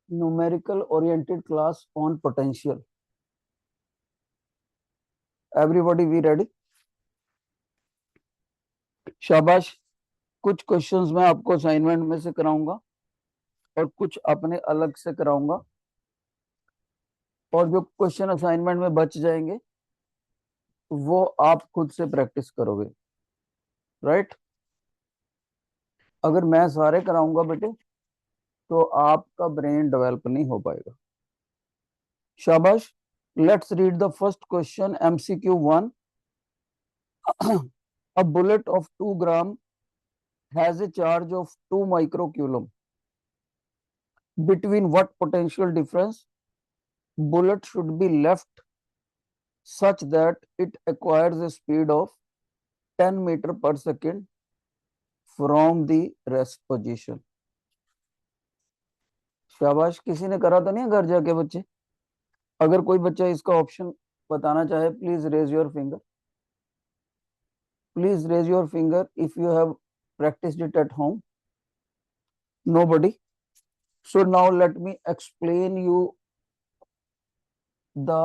numerical oriented class on potential. Everybody be ready? शाबाश। कुछ questions मैं आपको असाइनमेंट में से कराऊंगा और कुछ अपने अलग से कराऊंगा, और जो क्वेश्चन असाइनमेंट में बच जाएंगे वो आप खुद से प्रैक्टिस करोगे, राइट? अगर मैं सारे कराऊंगा बेटे तो आपका ब्रेन डेवलप नहीं हो पाएगा। शाबाश। Let's read the first question, MCQ 1। A bullet of 2 gram has a charge of 2 microcoulomb. Between what potential difference bullet should be left such that it acquires a speed of 10 meter per second from the rest position? शाबाश। किसी ने करा तो नहीं घर जाके बच्चे? अगर कोई बच्चा इसका ऑप्शन बताना चाहे, please raise your finger. Please raise your finger if you have practiced it at home. Nobody. So now let me explain you the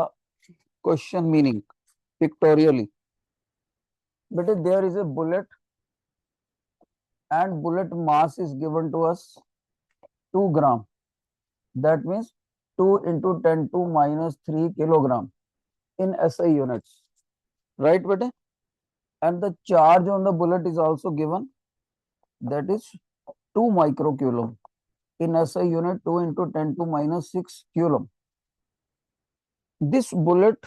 question meaning pictorially. But there is a bullet and bullet mass is given to us 2 gram. That means 2 into 10 to minus 3 kilogram in SI units. Right, bete? And the charge on the bullet is also given. That is 2 microcoulomb. In SI unit, 2 into 10 to minus 6 coulomb. This bullet,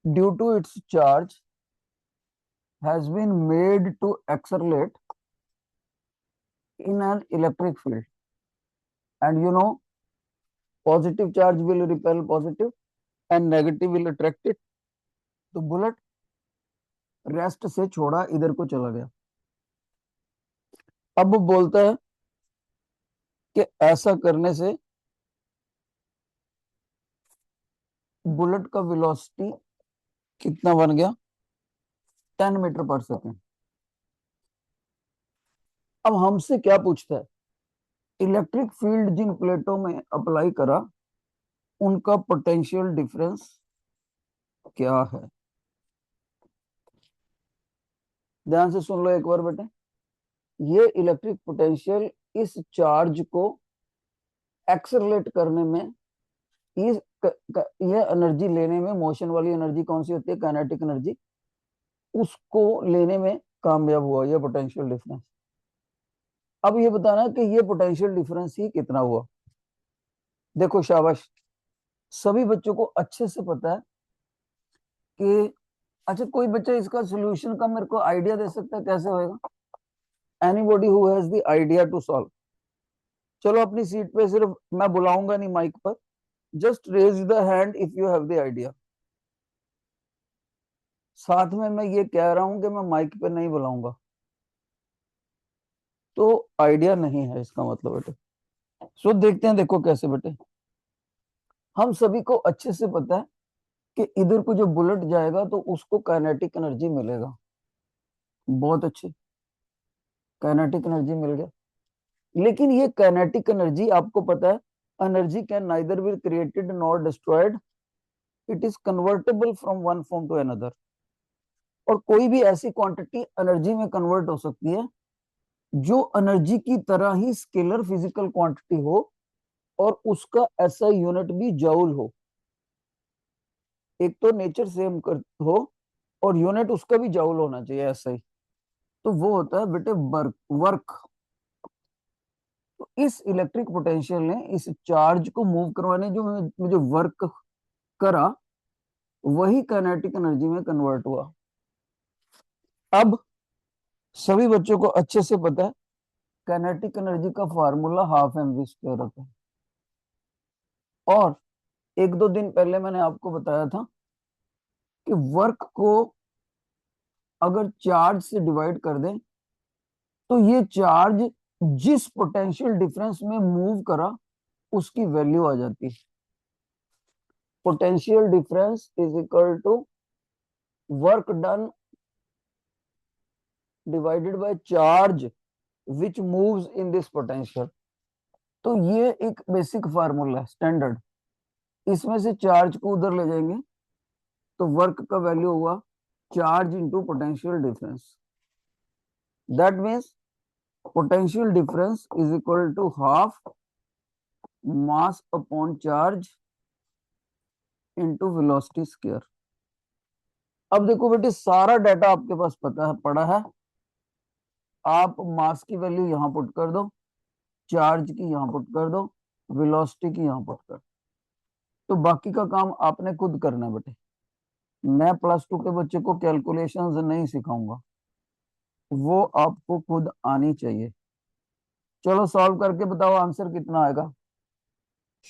due to its charge, has been made to accelerate in an electric field. And you know, positive charge will repel positive and negative will attract it. तो bullet rest से छोड़ा इधर को चला गया। अब बोलता है कि ऐसा करने से बुलेट का वेलोसिटी कितना बन गया? 10 मीटर पर सेकेंड। अब हमसे क्या पूछता है? इलेक्ट्रिक फील्ड जिन प्लेटों में अप्लाई करा उनका पोटेंशियल डिफरेंस क्या है? ध्यान से सुन लो एक बार बेटे। ये इलेक्ट्रिक पोटेंशियल इस चार्ज को एक्सेलरेट करने में, इस ये एनर्जी लेने में, मोशन वाली एनर्जी कौन सी होती है? Kinetic energy. उसको लेने में कामयाब हुआ ये पोटेंशियल डिफरेंस। अब ये बताना कि ये पोटेंशियल डिफरेंस ही कितना हुआ। देखो शाबाश, सभी बच्चों को अच्छे से पता है कि, अच्छा कोई बच्चा इसका सॉल्यूशन का मेरे को आइडिया दे सकता है कैसे होएगा? Anybody who has the idea to solve? चलो अपनी सीट पे, सिर्फ मैं बुलाऊंगा नहीं माइक पर, just raise the hand if you have the idea. साथ में मैं ये कह रहा हूं कि मैं माइक पे नहीं बुलाऊंगा, तो आइडिया नहीं है इसका मतलब बेटे। सो देखते हैं, देखो कैसे बेटे। हम सभी को अच्छे से पता है कि इधर को जो बुलेट जाएगा तो उसको काइनेटिक एनर्जी मिलेगा। बहुत अच्छे, काइनेटिक एनर्जी मिल गया। लेकिन ये काइनेटिक एनर्जी आपको पता है, energy can neither be created nor destroyed, it is convertible from one form to another. और कोई भी ऐसी क्वांटिटी एनर्जी में कन्वर्ट हो सकती है जो एनर्जी की तरह ही स्केलर फिजिकल क्वांटिटी हो और उसका ऐसा यूनिट भी जूल हो। एक तो नेचर सेम कर हो और यूनिट उसका भी जूल होना चाहिए ऐसा ही, तो वो होता है बेटे वर्क। तो इस इलेक्ट्रिक पोटेंशियल ने इस चार्ज को मूव करवाने जो मुझे वर्क करा, वही काइनेटिक एनर्जी में कन्वर्ट हुआ। अब सभी बच्चों को अच्छे से पता है काइनेटिक एनर्जी का फार्मूला हाफ mv स्क्वायर होता है। और एक दो दिन पहले मैंने आपको बताया था कि वर्क को अगर चार्ज से डिवाइड कर दें तो ये चार्ज जिस पोटेंशियल डिफरेंस में मूव करा उसकी वैल्यू आ जाती है। Potential difference is equal to work done divided by charge which moves in this potential. तो ये एक बेसिक फार्मूला है, स्टैंडर्ड। इसमें से चार्ज को उधर ले जाएंगे तो वर्क का वैल्यू हुआ charge into potential difference. That means potential difference is equal to half mass upon charge into velocity square. अब देखो बेटे, सारा डाटा आपके पास पता है, पड़ा है। आप मास की वैल्यू यहां पुट कर दो, चार्ज की यहां पुट कर दो, वेलोसिटी की यहां पुट कर। तो बाकी का काम आपने खुद करना है बेटे। मैं प्लस 2 के बच्चे को कैलकुलेशंस नहीं सिखाऊंगा, वो आपको खुद आनी चाहिए। चलो सॉल्व करके बताओ आंसर कितना आएगा।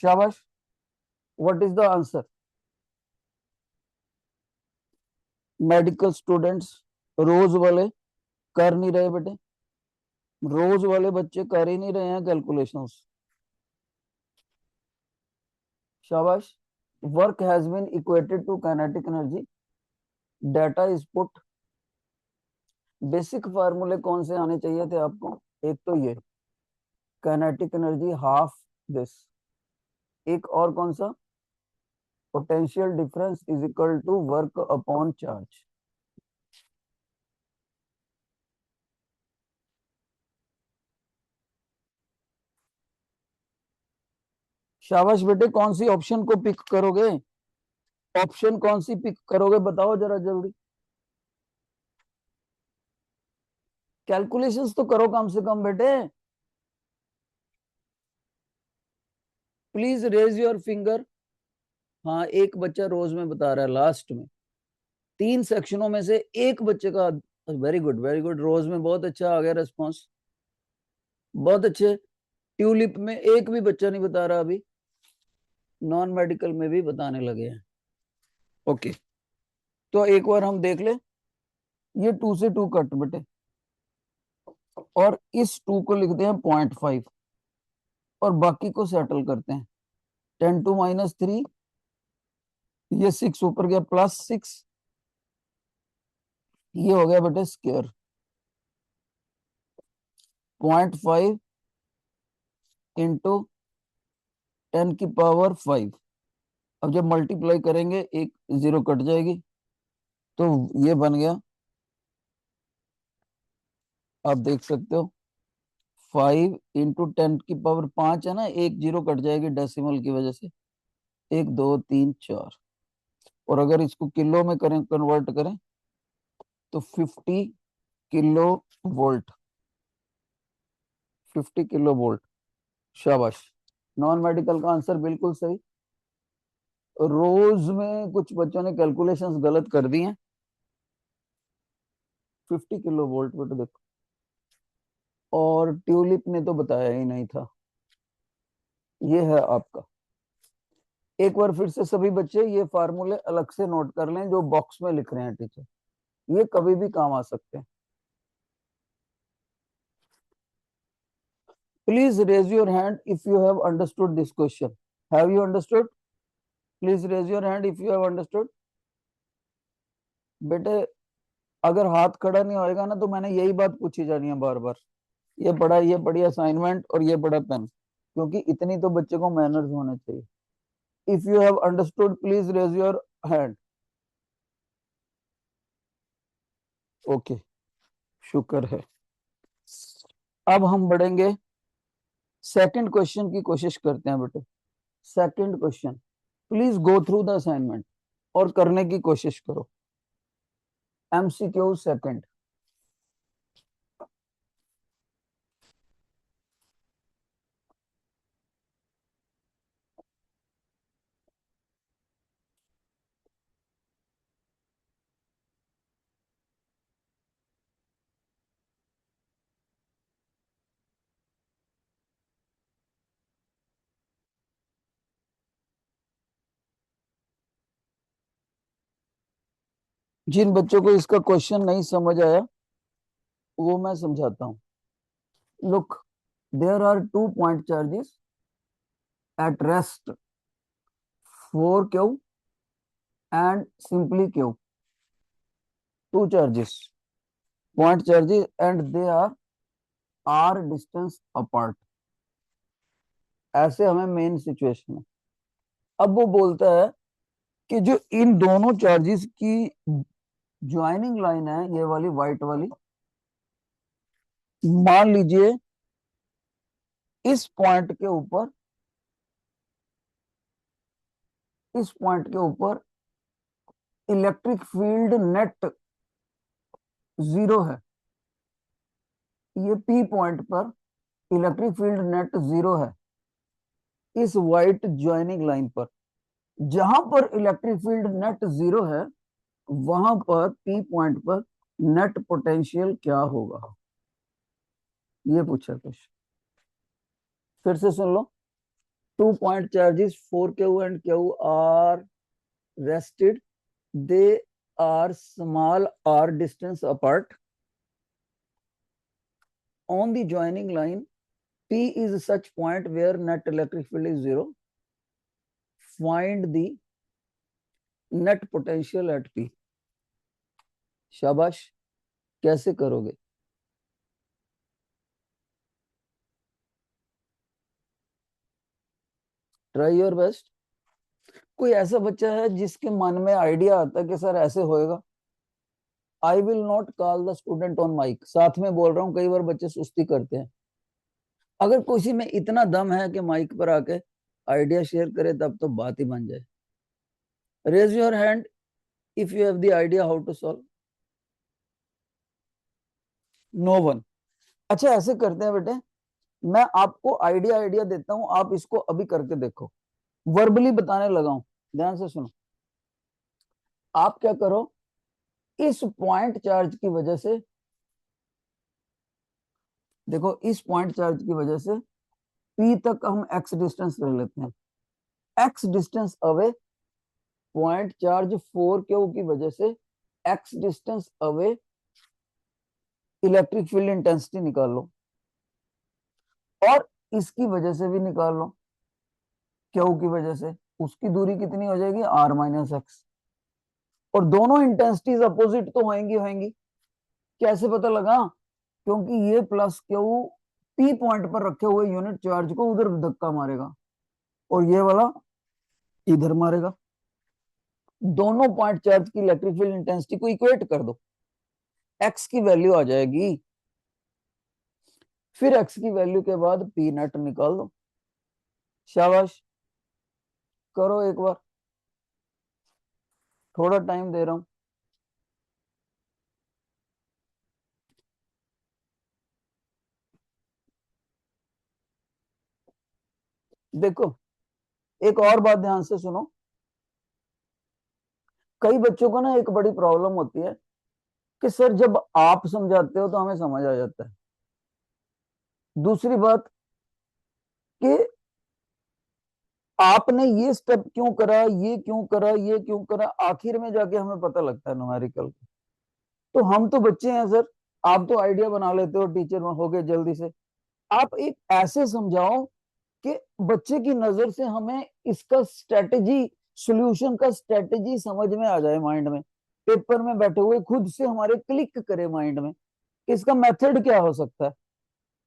शाबाश। What is the answer? Medical students, रोज वाले कर नहीं रहे बेटे, रोज वाले बच्चे कर ही नहीं रहे हैं कैलकुलेशंस। शाबाश। Work has been equated to kinetic energy, data is put. Basic फार्मूले कौन से आने चाहिए थे आपको? एक तो ये काइनेटिक एनर्जी हाफ दिस, एक और कौन सा? Potential difference is equal to work upon charge. शाबाश बेटे, कौन सी ऑप्शन को पिक करोगे? ऑप्शन कौन सी पिक करोगे बताओ जरा जल्दी। कैलकुलेशंस तो करो कम से कम बेटे। Please raise your finger. हाँ, एक बच्चा रोज में बता रहा है लास्ट में। 3 सेक्शनों में से एक बच्चे का। वेरी गुड वेरी गुड, रोज में बहुत अच्छा आ गया रेस्पॉन्स, बहुत अच्छे। ट्यूलिप में एक भी बच्चा नहीं बता रहा अभी, नॉन मेडिकल में भी बताने लगे हैं। ओके, तो एक बार हम देख ले। ये 2 से 2 कट बेटे, और इस 2 को लिखते हैं 0.5 और बाकी को सेटल करते हैं। 10⁻³ ये 6 ऊपर गया, +6, ये हो गया बेटे स्क्वायर। 0.5 इंटू 10⁵ अब जब मल्टीप्लाई करेंगे एक जीरो कट जाएगी, तो ये बन गया, आप देख सकते हो। 5 इंटू 10⁵ है ना, एक जीरो कट जाएगी डेसिमल की वजह से। 1 2 3 4, और अगर इसको किलो में करें, कन्वर्ट करें, तो 50 किलो वोल्ट, 50 किलो वोल्ट। शाबाश। नॉन मेडिकल का आंसर बिल्कुल सही। रोज में कुछ बच्चों ने कैलकुलेशंस गलत कर दी हैं। 50 किलो वोल्ट बेटे देखो, और ट्यूलिप ने तो बताया ही नहीं था। ये है आपका। एक बार फिर से सभी बच्चे ये फार्मूले अलग से नोट कर लें जो बॉक्स में लिख रहे हैं टीचर, ये कभी भी काम आ सकते हैं। Please raise your hand if you have understood this question. Have you understood? Please raise your hand if you have understood. बेटे, अगर हाथ खड़ा नहीं होएगा ना, तो मैंने यही बात पूछी जानी है बार बार। ये पढ़ी असाइनमेंट और ये पढ़ा पेन, क्योंकि इतनी तो बच्चे को मैनर्स होने चाहिए। If you have understood please raise your hand. Okay, शुक्र है। अब हम बढ़ेंगे, सेकंड क्वेश्चन की कोशिश करते हैं बेटे। Second question, please go through the assignment और करने की कोशिश करो। MCQ second. जिन बच्चों को इसका क्वेश्चन नहीं समझ आया, वो मैं समझाता हूँ। Look, there are 2 point charges at rest, 4Q and simply Q. Two charges, point charges, and they are r distance apart. ऐसे हमें मेन सिचुएशन है। अब वो बोलता है कि जो इन दोनों चार्जेस की ज्वाइनिंग लाइन है, ये वाली व्हाइट वाली, मान लीजिए इस पॉइंट के ऊपर, इस पॉइंट के ऊपर इलेक्ट्रिक फील्ड नेट जीरो है। ये पी पॉइंट पर इलेक्ट्रिक फील्ड नेट जीरो है इस व्हाइट ज्वाइनिंग लाइन पर। जहां पर इलेक्ट्रिक फील्ड नेट जीरो है, वहां पर पी पॉइंट पर नेट पोटेंशियल क्या होगा, ये पूछा क्वेश्चन। फिर से सुन लो। 2 point charges 4q and q are rested. They are small r distance apart. On the joining line, P is such point where net electric field is zero. Find the net potential at P. शाबाश, कैसे करोगे? Try your best. कोई ऐसा बच्चा है जिसके मन में आइडिया आता है कि सर ऐसे होएगा? I will not call the student on mic, साथ में बोल रहा हूँ, कई बार बच्चे सुस्ती करते हैं। अगर किसी में इतना दम है कि माइक पर आके आइडिया शेयर करे, तब तो बात ही बन जाए। Raise your hand if you have the idea how to solve. No one. अच्छा, ऐसे करते हैं बेटे, मैं आपको आइडिया आइडिया देता हूं, आप इसको अभी करके देखो। वर्बली बताने लगा हूं, ध्यान से सुनो। आप क्या करो, इस पॉइंट चार्ज की वजह से, देखो इस पॉइंट चार्ज की वजह से पी तक हम एक्स डिस्टेंस ले लेते हैं। X distance away, point charge 4q की वजह से x distance away electric field intensity निकाल लो, और इसकी वजह से भी निकाल लो, क्यू की वजह से। उसकी दूरी कितनी हो जाएगी, आर माइनस एक्स। और दोनों इंटेंसिटीज अपोजिट तो होंगी होंगी। कैसे पता लगा? क्योंकि ये प्लस क्यू पी पॉइंट पर रखे हुए यूनिट चार्ज को उधर धक्का मारेगा, और ये वाला इधर मारेगा। दोनों पॉइंट चार्ज की इलेक्ट्रिक फील्ड इंटेंसिटी को इक्वेट कर दो, एक्स की वैल्यू आ जाएगी। फिर एक्स की वैल्यू के बाद पी नेट निकाल दो। शाबाश, करो एक बार, थोड़ा टाइम दे रहा हूं। देखो, एक और बात ध्यान से सुनो। कई बच्चों को ना एक बड़ी प्रॉब्लम होती है कि सर जब आप समझाते हो तो हमें समझ आ जाता है। दूसरी बात कि आपने ये स्टेप क्यों करा, ये क्यों करा, ये क्यों करा, आखिर में जाके हमें पता लगता है न्यूमेरिकल। तो हम तो बच्चे हैं सर, आप तो आइडिया बना लेते हो, टीचर में हो गए जल्दी से। आप एक ऐसे समझाओ कि बच्चे की नजर से हमें इसका स्ट्रेटेजी, सॉल्यूशन का स्ट्रेटेजी समझ में आ जाए माइंड में, पेपर में बैठे हुए खुद से हमारे क्लिक करे माइंड में कि इसका मेथड क्या हो सकता है।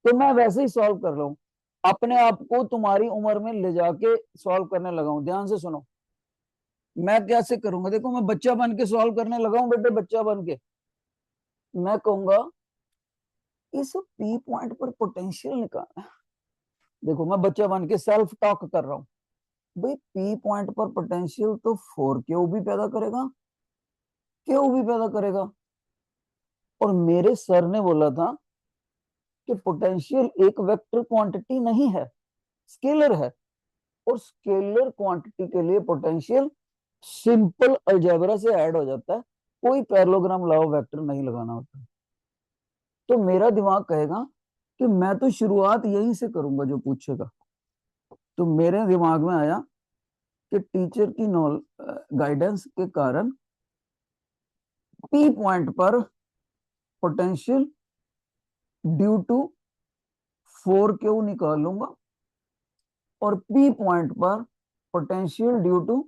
तो मैं वैसे ही सॉल्व कर रहा हूँ, अपने आप को तुम्हारी उम्र में ले जाके सॉल्व करने लगा हूं। ध्यान से सुनो, मैं कैसे करूंगा। देखो, मैं बच्चा बन के सॉल्व करने लगा हूं बेटे, बच्चा बन के। मैं कहूंगा इस पी पॉइंट पर पोटेंशियल निकालना है। देखो, मैं बच्चा बन के सेल्फ टॉक कर रहा हूं। भाई, पी पॉइंट पर पोटेंशियल तो 4q भी पैदा करेगा, क्यू भी पैदा करेगा। और मेरे सर ने बोला था कि पोटेंशियल एक वेक्टर क्वांटिटी नहीं है, स्केलर है। और स्केलर क्वांटिटी के लिए पोटेंशियल सिंपल अलजेब्रा से ऐड हो जाता है, कोई पैरेललोग्राम लॉ ऑफ वेक्टर नहीं लगाना होता। तो मेरा दिमाग कहेगा कि मैं तो शुरुआत यहीं से करूंगा जो पूछेगा। तो मेरे दिमाग में आया कि टीचर की गाइडेंस के कारण पी पॉइंट पर पोटेंशियल ड्यू टू 4q निकालूंगा, और पी पॉइंट पर potential due to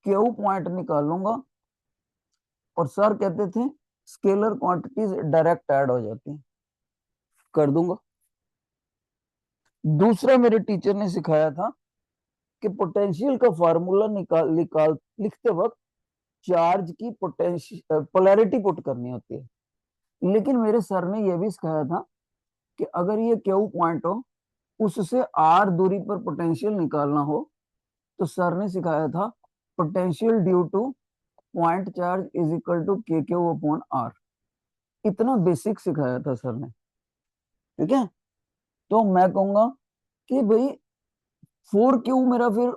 Q point निकालूंगा। और सर कहते थे स्केलर क्वांटिटीज डायरेक्ट ऐड हो जाती हैं, कर दूंगा। दूसरा मेरे टीचर ने सिखाया था कि पोटेंशियल का फार्मूला निकाल निकाल लिखते वक्त चार्ज की पोटेंशियल पोलैरिटी पुट करनी होती है। लेकिन मेरे सर ने यह भी सिखाया था कि अगर ये क्यू पॉइंट हो, उससे आर दूरी पर पोटेंशियल निकालना हो, तो सर ने सिखाया था potential due to point charge is equal to के क्यू अपॉन आर। इतना बेसिक सिखाया था सर ने। ठीक है, तो मैं कहूंगा कि भाई 4Q मेरा फिर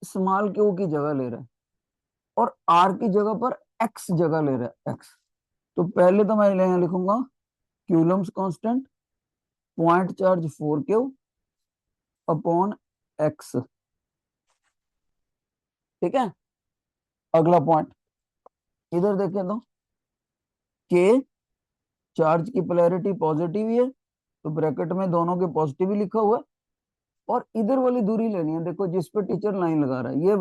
स्मॉल क्यू की जगह ले रहा है और आर की जगह पर एक्स जगह ले रहा है, एक्स। तो पहले तो मैं यहाँ लिखूंगा Coulomb's constant point charge 4Q upon x. ठीक है, अगला पॉइंट इधर देखें के चार्ज की पोलैरिटी पॉजिटिव ही है, तो ब्रैकेट में दोनों के पॉजिटिव ही लिखा हुआ है। और इधर वाली दूरी लेनी है, देखो जिस पे टीचर लाइन लगा रहा है, ये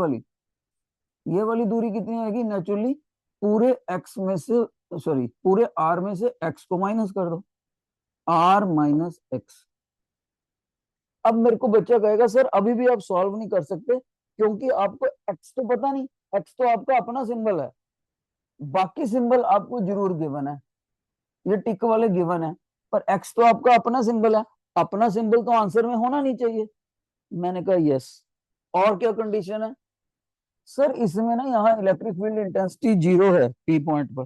वाली दूरी कितनी आएगी नेचुरली, पूरे एक्स में से सॉरी पूरे आर में से एक्स को माइनस कर दो, आर माइनस एक्स। अब मेरे को बच्चा कहेगा सर अभी भी आप सॉल्व नहीं कर सकते क्योंकि आपको एक्स तो पता नहीं, एक्स तो आपका अपना सिंबल है, बाकी सिंबल आपको जरूर गिवन है, ये टिक वाले गिवन है, पर एक्स तो आपका अपना सिंबल है, अपना सिंबल तो आंसर में होना नहीं चाहिए। मैंने कहा यस। और क्या कंडीशन है सर, इसमें ना यहाँ इलेक्ट्रिक फील्ड इंटेंसिटी 0 है पी पॉइंट पर।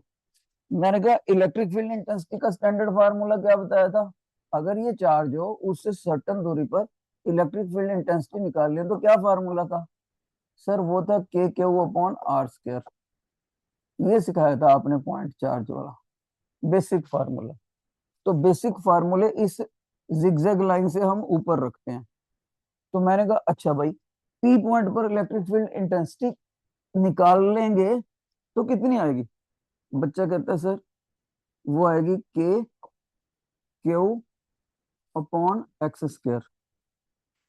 मैंने कहा इलेक्ट्रिक फील्ड इंटेंसिटी का स्टैंडर्ड फार्मूला क्या बताया था, अगर ये चार्ज हो उससे सर्टन दूरी पर इलेक्ट्रिक फील्ड इंटेंसिटी निकाल लिया तो क्या फार्मूला था सर, वो था के क्यू अपॉन आर स्क्वायर। ये सिखाया था आपने पॉइंट चार्ज वाला बेसिक फार्मूला। तो बेसिक फार्मूले इस जिगजैग लाइन से हम ऊपर रखते हैं। तो मैंने कहा अच्छा भाई, पी पॉइंट पर इलेक्ट्रिक फील्ड इंटेंसिटी निकाल लेंगे तो कितनी आएगी। बच्चा कहता है सर वो आएगी के क्यू अपॉन एक्स स्क्वायर।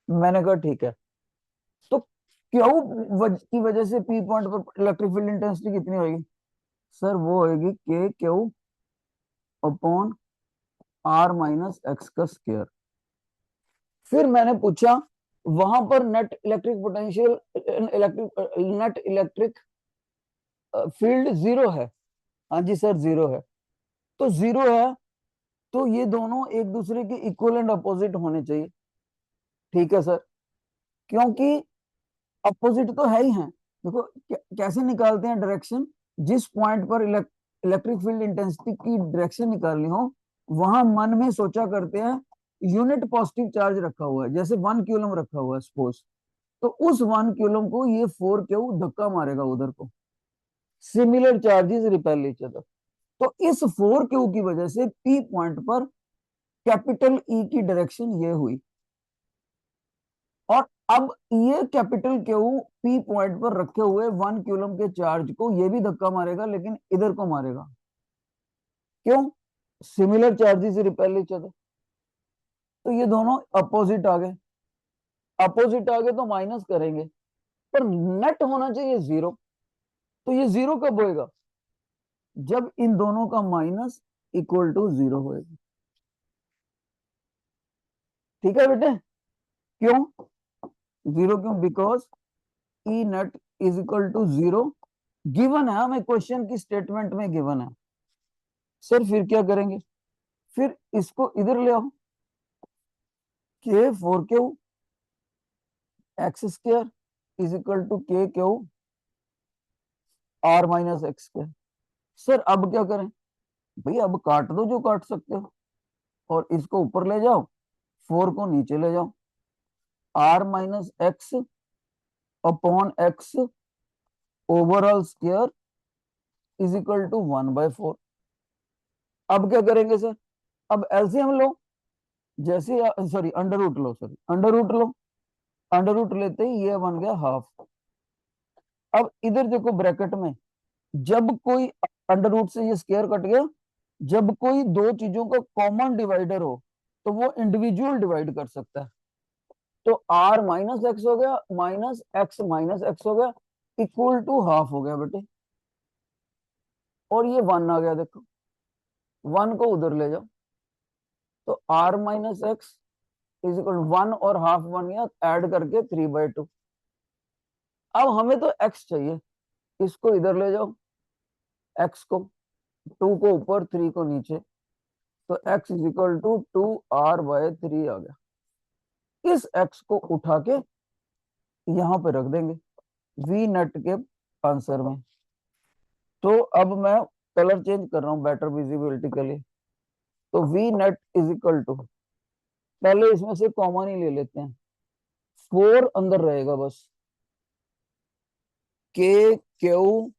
मैंने कहा ठीक है, तो क्यू की वजह से पी पॉइंट पर इलेक्ट्रिक फील्ड इंटेंसिटी कितनी होगी सर, वो होगी K Q upon R minus X का स्क्वायर। फिर मैंने पूछा वहां पर net electric potential electric net electric field 0 है। हाँ जी सर 0 है, तो 0 है तो ये दोनों एक दूसरे के इक्वल एंड अपोजिट होने चाहिए। ठीक है सर, क्योंकि अपोजिट तो है ही है। देखो कैसे निकालते हैं डायरेक्शन, जिस पॉइंट पर इलेक्ट्रिक फील्ड इंटेंसिटी की डायरेक्शन निकालनी हो वहां मन में सोचा करते हैं यूनिट पॉजिटिव चार्ज रखा हुआ है, जैसे 1 कूलम रखा हुआ है सपोज, तो उस 1 कूलम को ये 4Q धक्का मारेगा उधर को, similar charges repel each other. तो इस 4Q की वजह से पी पॉइंट पर कैपिटल ई की डायरेक्शन ये हुई, और अब ये कैपिटल क्यू पी पॉइंट पर रखे हुए 1 कूलम के चार्ज को ये भी धक्का मारेगा, लेकिन इधर को मारेगा। क्यों, similar charges repel each other. तो ये दोनों अपोजिट आ गए, अपोजिट आ गए तो माइनस करेंगे, पर नेट होना चाहिए 0। तो ये 0 कब होएगा, जब इन दोनों का माइनस इक्वल टू 0 होएगा। ठीक है बेटे, क्यों 0, क्यों, because E net is equal to 0 given है, हमें क्वेश्चन की स्टेटमेंट में गिवन है। सर फिर क्या करेंगे, फिर इसको इधर ले आओ, k 4Q x square is equal to के q r minus x square. Sir अब क्या करें, भैया अब काट दो जो काट सकते हो, और इसको ऊपर ले जाओ, 4 को नीचे ले जाओ, R minus X upon X overall square is equal to 1/4। अब क्या करेंगे सर, अब एलसीएम लो, जैसे सॉरी अंडर रूट लो, सॉरी अंडर रूट लो, अंडर रूट लेते ही ये बन गया हाफ। अब इधर देखो ब्रैकेट में, जब कोई अंडर रूट से ये स्क्वायर कट गया, जब कोई दो चीजों का कॉमन डिवाइडर हो तो वो इंडिविजुअल डिवाइड कर सकता है। तो आर माइनस एक्स हो गया, माइनस एक्स हो गया, इक्वल टू हाफ हो गया बेटे, और ये 1 आ गया, देखो 1 को उधर ले जाओ, तो R minus X is equal 1 और हाफ बन गया, ऐड करके 3/2। अब हमें तो x चाहिए, इसको इधर ले जाओ, x को 2 को ऊपर 3 को नीचे, तो x is equal to 2r/3 आ गया। इस x को उठा के यहां पे रख देंगे वी नेट के आंसर में। तो अब मैं कलर चेंज कर रहा हूं बेटर विजिबिलिटी के लिए। तो V net is equal to, पहले इसमें से कॉमन ही ले लेते हैं, 4 अंदर रहेगा बस, के क्यू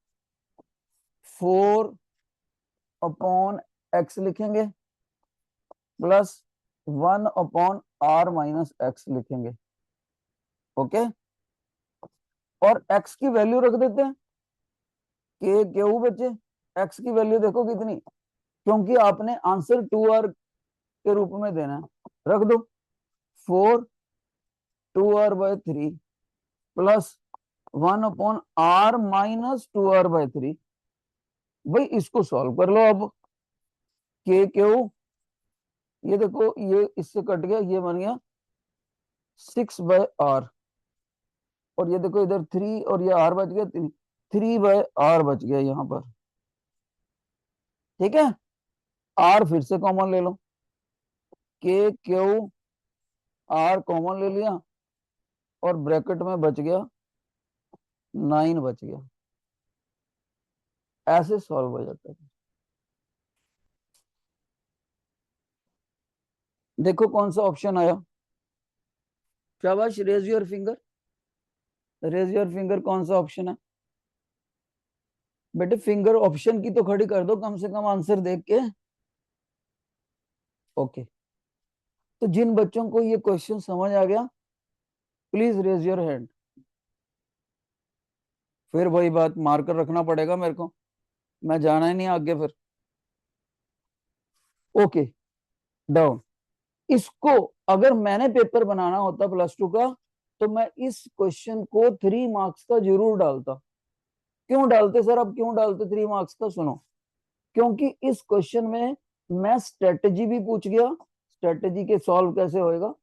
4/x लिखेंगे प्लस 1/r-x लिखेंगे। ओके, और x की वैल्यू रख देते हैं, के क्यू बचे, x की वैल्यू देखो कितनी, क्योंकि आपने आंसर 2r के रूप में देना है, रख दो 4 2r/3 प्लस 1/r-2r/3। भाई इसको सॉल्व कर लो अब, के क्यू, ये देखो ये इससे कट गया, ये बन गया 6/r, और ये देखो इधर 3 और ये r बच गया 3/r बच गया यहाँ पर। ठीक है, r फिर से कॉमन ले लो, के क्यू r कॉमन ले लिया, और ब्रैकेट में बच गया 9 बच गया। ऐसे सॉल्व हो जाता है। देखो कौन सा ऑप्शन आया, शाबाश, raise your finger, raise your finger, कौन सा ऑप्शन है बेटे? फिंगर ऑप्शन की तो खड़ी कर दो कम से कम आंसर देख के। ओके, तो जिन बच्चों को ये क्वेश्चन समझ आ गया प्लीज रेज योर हैंड। फिर वही बात, मार्कर रखना पड़ेगा मेरे को, मैं जाना ही नहीं आगे फिर। Okay, down. इसको अगर मैंने पेपर बनाना होता +2 का, तो मैं इस क्वेश्चन को 3 मार्क्स का जरूर डालता। क्यों डालते सर, अब क्यों डालते 3 मार्क्स का? सुनो, क्योंकि इस क्वेश्चन में मैं स्ट्रेटेजी भी पूछ गया, स्ट्रेटेजी के सॉल्व कैसे होएगा,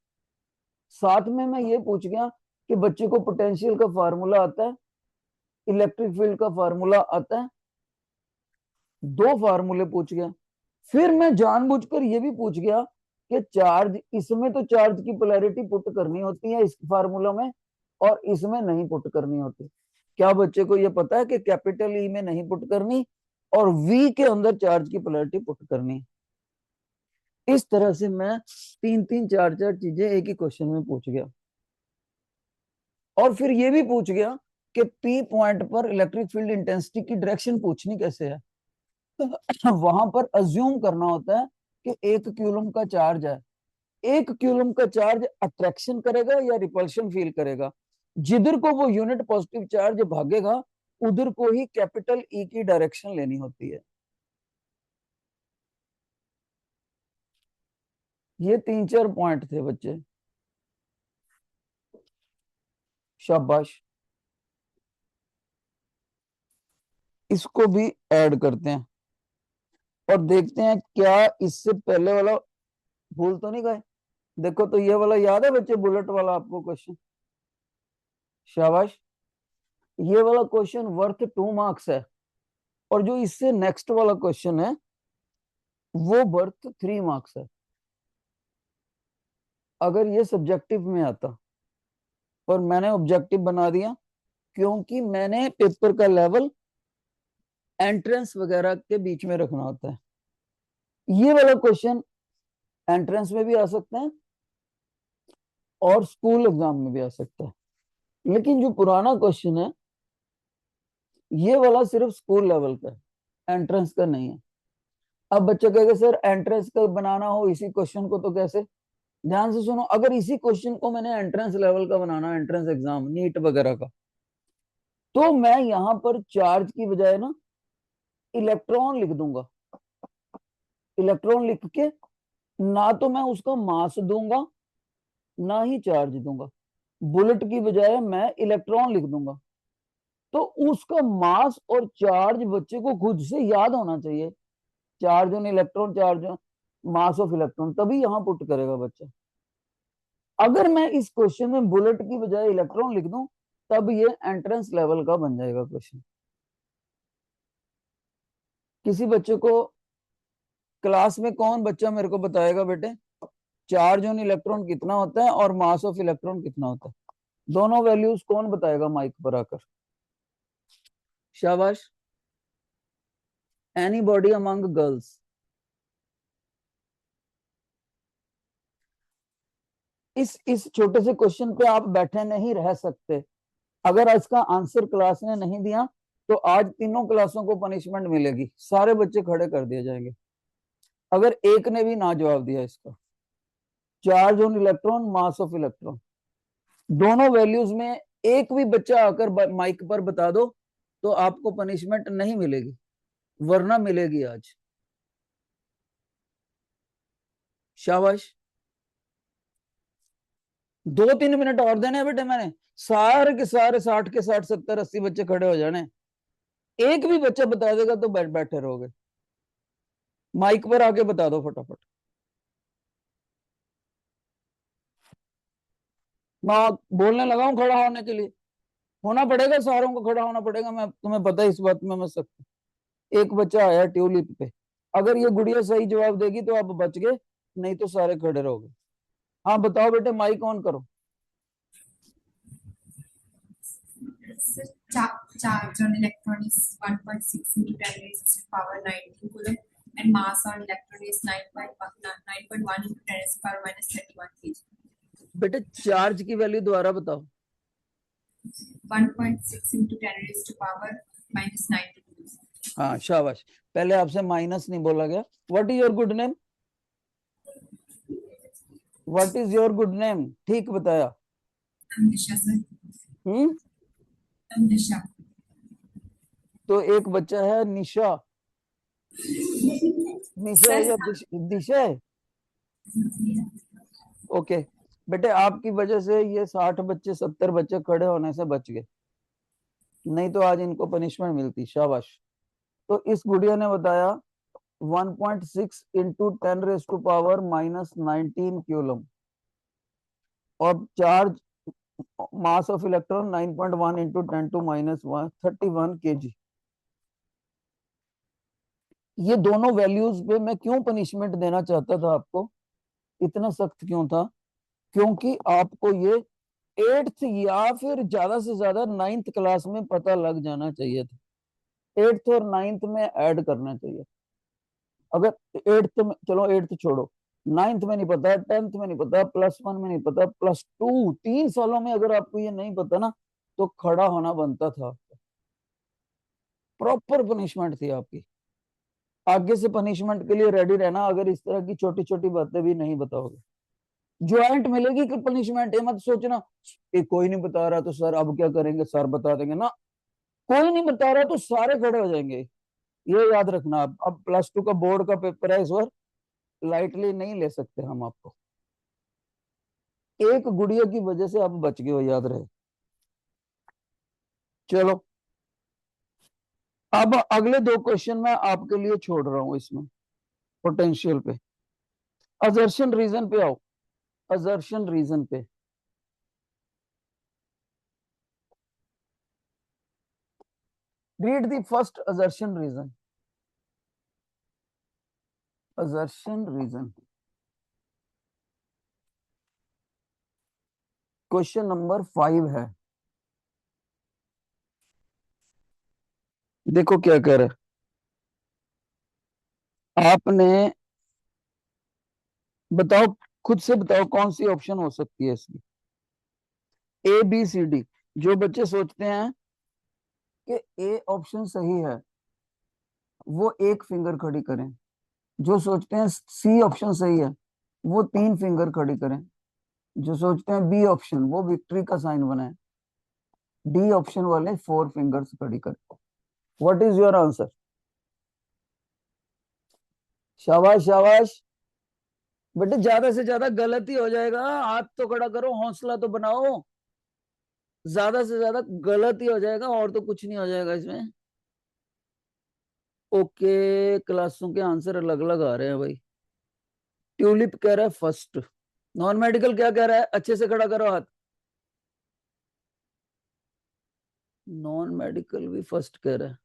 साथ में मैं ये पूछ गया कि बच्चे को पोटेंशियल का फार्मूला आता है, इलेक्ट्रिक फील्ड का फार्मूला आता है, 2 फार्मूले पूछ गया। फिर मैं जानबूझकर ये भी पूछ गया कि चार्ज, इसमें तो चार्ज की पोलैरिटी पुट करनी होती है इस फार्मूला में, और इसमें नहीं पुट करनी होती। क्या बच्चे को ये पता है कि कैपिटल ई में नहीं पुट करनी और वी के अंदर चार्ज की पोलैरिटी पुट करनी? इस तरह से मैं 3-3 4-4 चीजें एक ही क्वेश्चन में पूछ गया। और फिर ये भी पूछ गया कि पी पॉइंट पर इलेक्ट्रिक फील्ड इंटेंसिटी की डायरेक्शन पूछनी कैसे है। वहां पर अज्यूम करना होता है कि 1 कूलम का चार्ज है, 1 कूलम का चार्ज अट्रैक्शन करेगा या रिपल्शन फील करेगा, जिधर को वो यूनिट पॉजिटिव चार्ज भागेगा उधर को ही कैपिटल ई की डायरेक्शन लेनी होती है। ये 3-4 पॉइंट थे बच्चे, शाबाश। इसको भी ऐड करते हैं और देखते हैं क्या इससे पहले वाला भूल तो नहीं गए। देखो तो ये वाला याद है बच्चे, बुलेट वाला आपको क्वेश्चन? शाबाश, ये वाला क्वेश्चन वर्थ 2 मार्क्स है, और जो इससे नेक्स्ट वाला क्वेश्चन है वो वर्थ 3 मार्क्स है अगर ये सब्जेक्टिव में आता। पर मैंने ऑब्जेक्टिव बना दिया क्योंकि मैंने पेपर का लेवल एंट्रेंस वगैरह के बीच में रखना होता है। ये वाला क्वेश्चन एंट्रेंस में भी आ सकता है और स्कूल एग्जाम में भी आ सकता है, लेकिन जो पुराना क्वेश्चन है ये वाला सिर्फ स्कूल लेवल का है, एंट्रेंस का नहीं है। अब बच्चा कहेगा सर एंट्रेंस का बनाना हो इसी क्वेश्चन को तो कैसे? ध्यान से सुनो, अगर इसी क्वेश्चन को मैंने एंट्रेंस लेवल का बनाना, एंट्रेंस एग्जाम नीट वगैरह का, तो मैं यहां पर चार्ज की बजाय ना इलेक्ट्रॉन लिख दूंगा। इलेक्ट्रॉन लिख के ना तो मैं उसका मास दूंगा ना ही चार्ज दूंगा, बुलेट की बजाय मैं इलेक्ट्रॉन लिख दूंगा। तो उसका मास और चार्ज बच्चे को खुद से याद होना चाहिए, charge on electron, charge on mass of electron, तभी यहां पुट करेगा बच्चा। अगर मैं इस क्वेश्चन में बुलेट की बजाय इलेक्ट्रॉन लिख दूं तब ये एंट्रेंस लेवल का बन जाएगा क्वेश्चन। किसी बच्चे को क्लास में कौन बच्चा मेरे को बताएगा बेटे चार्ज ऑन इलेक्ट्रॉन कितना होता है और मास ऑफ इलेक्ट्रॉन कितना होता है? दोनों वैल्यूज कौन बताएगा माइक पर आकर? शाबाश। Any body among girls? इस छोटे से क्वेश्चन पे आप बैठे नहीं रह सकते। अगर इसका आंसर क्लास ने नहीं दिया तो आज तीनों क्लासों को पनिशमेंट मिलेगी, सारे बच्चे खड़े कर दिए जाएंगे अगर एक ने भी ना जवाब दिया इसका। Charge on electron, mass of electron, दोनों वैल्यूज में एक भी बच्चा आकर माइक पर बता दो तो आपको पनिशमेंट नहीं मिलेगी, वरना मिलेगी आज। शाबाश। 2-3 मिनट और देने हैं बेटे मैंने, सारे के सारे 60 के 60 70 80 बच्चे खड़े हो जाने। एक भी बच्चा बता देगा तो बैठे रहोगे। माइक पर आके बता दो फटाफट। मैं बोलने लगा हूं खड़ा होने के लिए, होना पड़ेगा, सारों को खड़ा होना पड़ेगा। मैं तुम्हें पता है इस बात में मैं सकता। एक बच्चा आया ट्यूलिप पे, अगर ये गुड़िया सही जवाब देगी तो आप बच गए, नहीं तो सारे खड़े रहोगे। हाँ बताओ बेटे, माइक ऑन करो। Sir, charge on electron is 1.6 into 10 raised to power 19 coulomb, and mass on electron is 9.1 into 10 raised to power minus 31 kg. बेटे चार्ज की वैल्यू दोबारा बताओ। 1.6 into 10 raised to power minus 90 coulomb. हाँ शाबाश, पहले आपसे minus नहीं बोला गया। What is your good name? What is your good name? ठीक बताया। Amnisha, sir. हम्म। Amnisha. तो एक बच्चा है निशा। निशा है Sir, या दिशा है? ओके बेटे, आपकी वजह से ये 60 बच्चे 70 बच्चे खड़े होने से बच गए, नहीं तो आज इनको पनिशमेंट मिलती। शाबाश। तो इस गुड़िया ने बताया 1.6 into 10 raise to power minus 19 coulomb, और charge mass of electron 9.1 into 10 to minus 31 KG. ये दोनों वैल्यूज पे मैं क्यों पनिशमेंट देना चाहता था आपको, इतना सख्त क्यों था? क्योंकि आपको ये 8th या फिर ज्यादा से ज्यादा 9th क्लास में पता लग जाना चाहिए था। 8th और 9th में ऐड करना चाहिए। अगर 8th में, चलो 8th छोड़ो, 9th में नहीं पता, 10th में नहीं पता, +1 में नहीं पता, +2, 3 सालों में अगर आपको ये नहीं पता ना तो खड़ा होना बनता था। प्रॉपर पनिशमेंट थी आपकी। आगे से पनिशमेंट के लिए रेडी रहना अगर इस तरह की छोटी छोटी बातें भी नहीं बताओगे। ज्वाइंट मिलेगी कि पनिशमेंट, ये मत सोचना ये कोई नहीं बता रहा तो सर अब क्या करेंगे, सर बता देंगे ना। कोई नहीं बता रहा तो सारे खड़े हो जाएंगे, ये याद रखना। अब +2 का बोर्ड का पेपर है इस बार, लाइटली नहीं ले सकते हम आपको। एक गुड़िया की वजह से आप बच गए हो, याद रहे। चलो अब अगले 2 क्वेश्चन मैं आपके लिए छोड़ रहा हूं इसमें, पोटेंशियल पे। असर्शन रीजन पे आओ, असर्शन रीजन पे। Read the first assertion reason. Assertion reason, question number 5 है। देखो क्या कह रहा है, आपने बताओ, खुद से बताओ कौन सी ऑप्शन हो सकती है इसकी। ABCD। जो बच्चे सोचते हैं कि ए ऑप्शन सही है वो एक फिंगर खड़ी करें, जो सोचते हैं सी ऑप्शन सही है वो 3 फिंगर खड़ी करें, जो सोचते हैं बी ऑप्शन वो विक्ट्री का साइन बनाए, डी ऑप्शन वाले 4 फिंगर्स खड़ी करें। What is your answer? शाबाश शाबाश बेटे, ज्यादा से ज्यादा गलत ही हो जाएगा, हाथ तो खड़ा करो, हौसला तो बनाओ। ज्यादा से ज्यादा गलत ही हो जाएगा और तो कुछ नहीं हो जाएगा इसमें। ओके, क्लासों के आंसर अलग अलग आ रहे हैं भाई। ट्यूलिप कह रहा है फर्स्ट, नॉन मेडिकल क्या कह रहा है, अच्छे से खड़ा करो हाथ। नॉन मेडिकल भी फर्स्ट कह रहा है।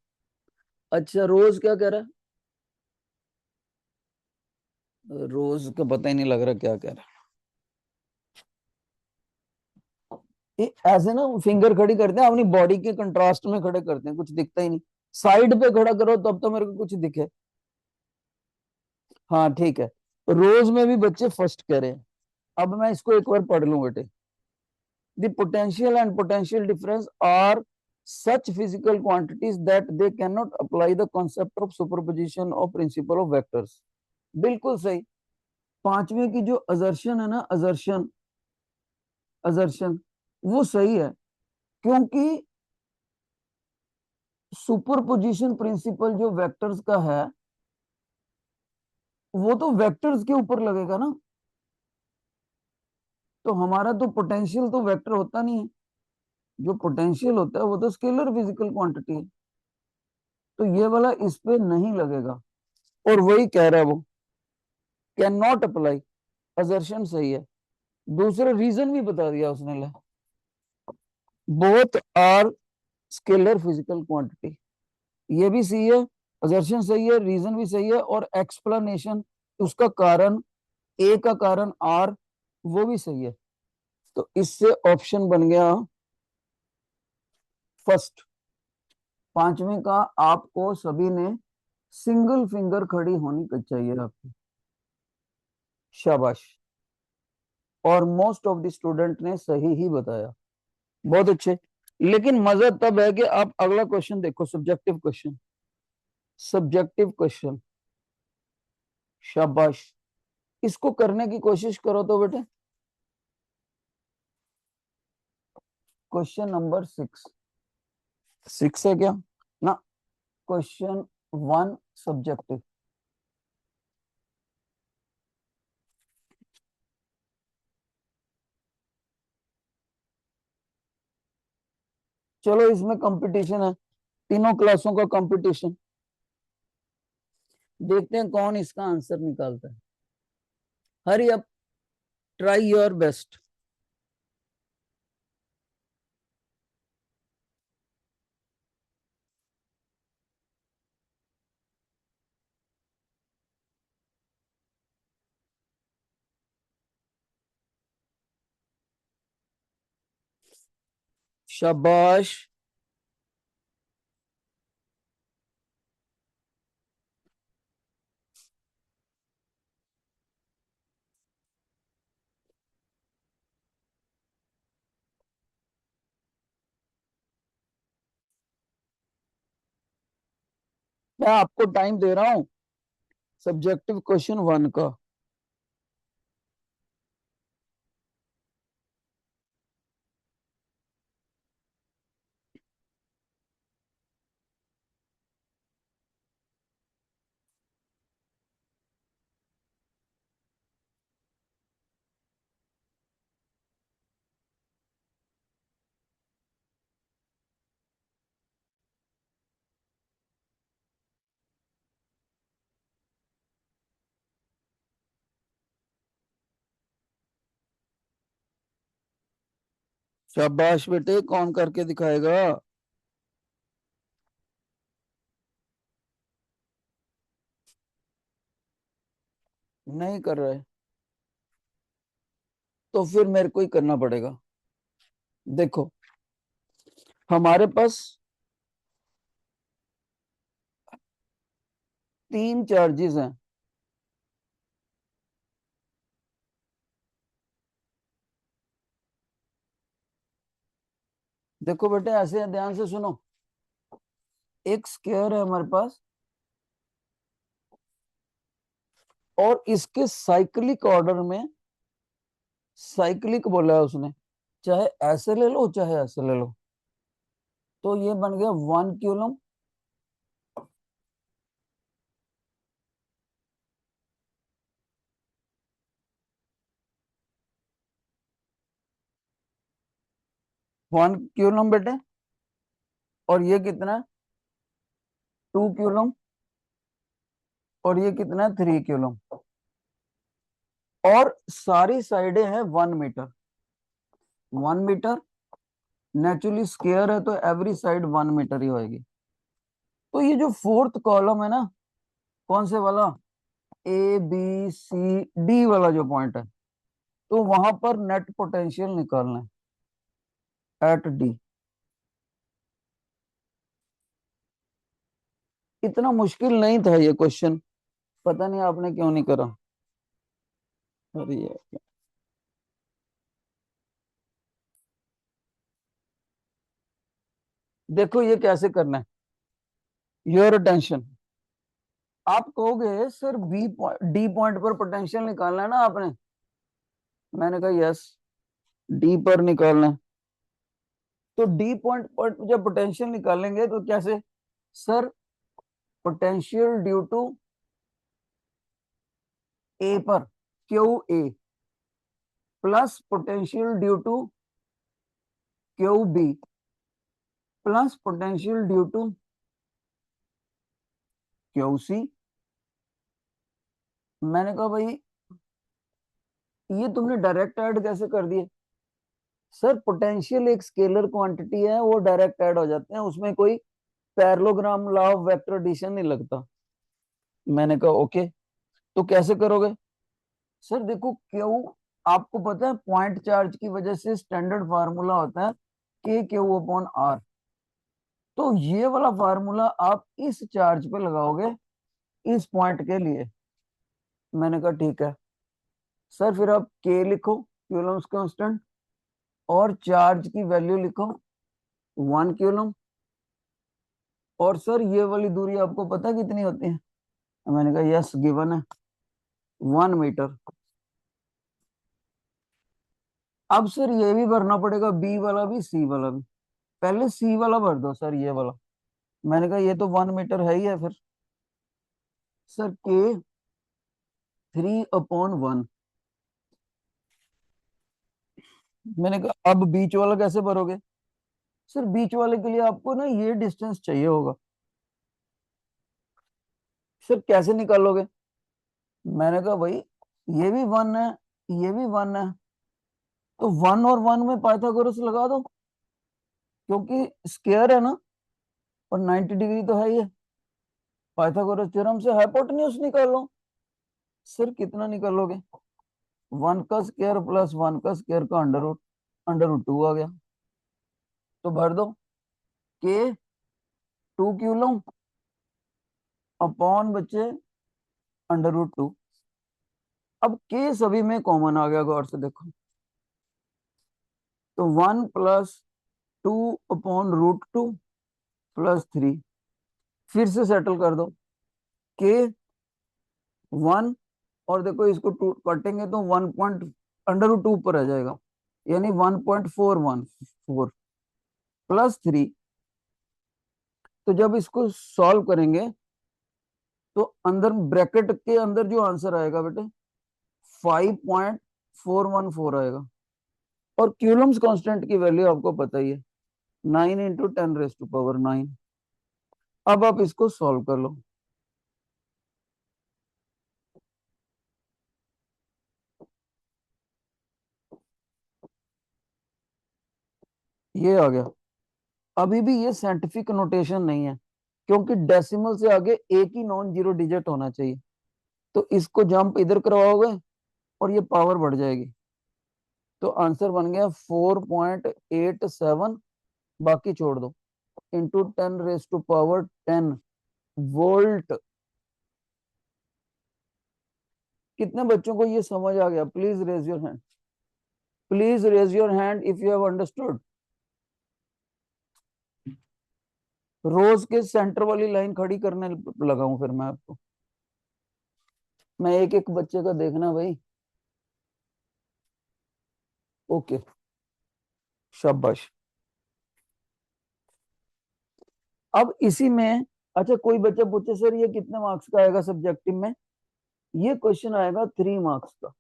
अच्छा रोज क्या कह रहा है, रोज का पता ही नहीं लग रहा क्या कह रहा है। ऐसे ना फिंगर खड़ी करते हैं, अपनी बॉडी के कंट्रास्ट में खड़े करते हैं, कुछ दिखता ही नहीं। साइड पे खड़ा करो तब तो मेरे को कुछ दिखे। हाँ ठीक है। रोज में भी बच्चे फर्स्ट कह रहे हैं। अब मैं इसको एक बार पढ़ लूं बेटे। The potential and potential difference are such physical quantities that they cannot apply the concept of superposition of principle of vectors। बिल्कुल सही। पांचवें की जो असर्शन है ना, असर्शन, असर्शन, वो सही है। क्योंकि सुपरपोजिशन प्रिंसिपल जो वेक्टर्स का है, वो तो वेक्टर्स के ऊपर लगेगा ना। तो हमारा तो पोटेंशियल तो वेक्टर होता नहीं है। जो पोटेंशियल होता है वो तो स्केलर फिजिकल क्वांटिटी है। तो ये वाला इस पे नहीं लगेगा। और वही कह रहा है वो, कैन नॉट अप्लाई। असर्शन सही है। दूसरा रीजन भी बता दिया उसने, ले both are scalar physical quantity, ये भी सही है। असर्शन सही है, रीजन भी सही है, और एक्सप्लेनेशन, उसका कारण, ए का कारण आर, वो भी सही है। तो इससे ऑप्शन बन गया फर्स्ट। पांचवें का आपको सभी ने सिंगल फिंगर खड़ी होनी चाहिए आपकी। शाबाश। और मोस्ट ऑफ द स्टूडेंट ने सही ही बताया। बहुत अच्छे। लेकिन मजा तब है कि आप अगला क्वेश्चन देखो, सब्जेक्टिव क्वेश्चन, सब्जेक्टिव क्वेश्चन। शाबाश। इसको करने की कोशिश करो तो बेटे। क्वेश्चन नंबर 6, 6 है क्या ना, क्वेश्चन 1 सब्जेक्टिव। चलो इसमें कंपटीशन है, तीनों क्लासों का कंपटीशन। देखते हैं कौन इसका आंसर निकालता है। Hurry up, try your best. शाबाश। मैं आपको टाइम दे रहा हूं सब्जेक्टिव क्वेश्चन 1 का। शाबाश बेटे, कौन करके दिखाएगा। नहीं कर रहे तो फिर मेरे को ही करना पड़ेगा। देखो हमारे पास 3 चार्जेस हैं। देखो बेटे ऐसे ध्यान से सुनो। एक स्क्वायर है हमारे पास, और इसके साइक्लिक ऑर्डर में, साइक्लिक बोला है उसने, चाहे ऐसे ले लो चाहे ऐसे ले लो। तो ये बन गया 1 कूलम। 1 कूलम बेटे। और ये कितना, 2 कूलम। और ये कितना, 3 कूलम। और सारी साइडें हैं 1 मीटर। 1 मीटर नेचुरली स्क्वायर है, तो एवरी साइड 1 मीटर ही होगी। तो ये जो फोर्थ कॉलम है ना, कौन से वाला, ABCD वाला जो पॉइंट है, तो वहां पर नेट पोटेंशियल निकालना है एट डी। इतना मुश्किल नहीं था ये क्वेश्चन, पता नहीं आपने क्यों नहीं करा। अरे यार, देखो ये कैसे करना है। Your attention. आप कहोगे सर डी पॉइंट पर पोटेंशियल निकालना है ना आपने, मैंने कहा यस, डी पर निकालना है। तो डी पॉइंट पर जब पोटेंशियल निकालेंगे तो कैसे, sir potential due to A पर, Q A, plus potential due to Q B, plus potential due to Q C. मैंने कहा भाई ये तुमने डायरेक्ट ऐड कैसे कर दिए। सर पोटेंशियल एक स्केलर क्वांटिटी है, वो डायरेक्ट ऐड हो जाते हैं, उसमें कोई parallelogram law of vector addition नहीं लगता। मैंने कहा ओके, तो कैसे करोगे। सर देखो क्यू, आपको पता है पॉइंट चार्ज की वजह से स्टैंडर्ड फार्मूला होता है के क्यू अपॉन आर। तो ये वाला फार्मूला आप इस चार्ज पे लगाओगे इस पॉइंट के लिए। मैंने कहा ठीक है। सर फिर आप के लिखो, कूलम्स कांस्टेंट, और चार्ज की वैल्यू लिखो 1 कूलम। और सर ये वाली दूरी आपको पता कितनी होती है। मैंने कहा यस गिवन है 1 मीटर। अब सर ये भी भरना पड़ेगा, बी वाला भी सी वाला भी। पहले सी वाला भर दो सर, ये वाला। मैंने कहा ये तो 1 मीटर है ही है फिर। सर के 3/1। मैंने कहा अब बीच वाला कैसे भरोगे। सर बीच वाले के लिए आपको ना ये डिस्टेंस चाहिए होगा। सर कैसे निकालोगे। मैंने कहा भाई ये भी 1 है, ये भी 1 है, तो 1 और 1 में पाइथागोरस लगा दो, क्योंकि स्क्वायर है ना, और 90 डिग्री तो है ही है। पाइथागोरस थ्योरम से हाइपोटेन्यूज निकालो। सर कितना निकालोगे, 1 का स्क्वायर प्लस 1 का स्क्वायर का अंडर रूट 2 आ गया। तो भर दो के 2 कूलम अपॉन बच्चे अंडर रूट 2। अब के सभी में कॉमन आ गया, गौर से देखो। तो 1 + 2/√2 +3। फिर से सेटल कर दो के 1, और देखो इसको टू काटेंगे तो 1 अंडर रूट 2 ऊपर आ जाएगा, यानी 1.414 +3। तो जब इसको सॉल्व करेंगे तो अंदर ब्रैकेट के अंदर जो आंसर आएगा बेटे 5.414 आएगा। और क्यूलम्स कांस्टेंट की वैल्यू आपको पता ही है, 9 × 10⁻⁹। अब आप इसको सॉल्व कर लो। ये आ गया। अभी भी ये साइंटिफिक नोटेशन नहीं है, क्योंकि डेसिमल से आगे एक ही नॉन जीरो डिजिट होना चाहिए। तो इसको जंप इधर करवाओगे और ये पावर बढ़ जाएगी। तो आंसर बन गया 4.87, बाकी छोड़ दो, इंटू 10⁻10 वोल्ट। कितने बच्चों को ये समझ आ गया, please raise your hand. Please raise your hand if you have understood. रोज के सेंटर वाली लाइन खड़ी करने लगा हूं फिर मैं आपको। मैं एक एक बच्चे का देखना भाई। ओके, शाबाश। अब इसी में, अच्छा कोई बच्चा पूछे सर ये कितने मार्क्स का आएगा सब्जेक्टिव में। ये क्वेश्चन आएगा 3 मार्क्स का,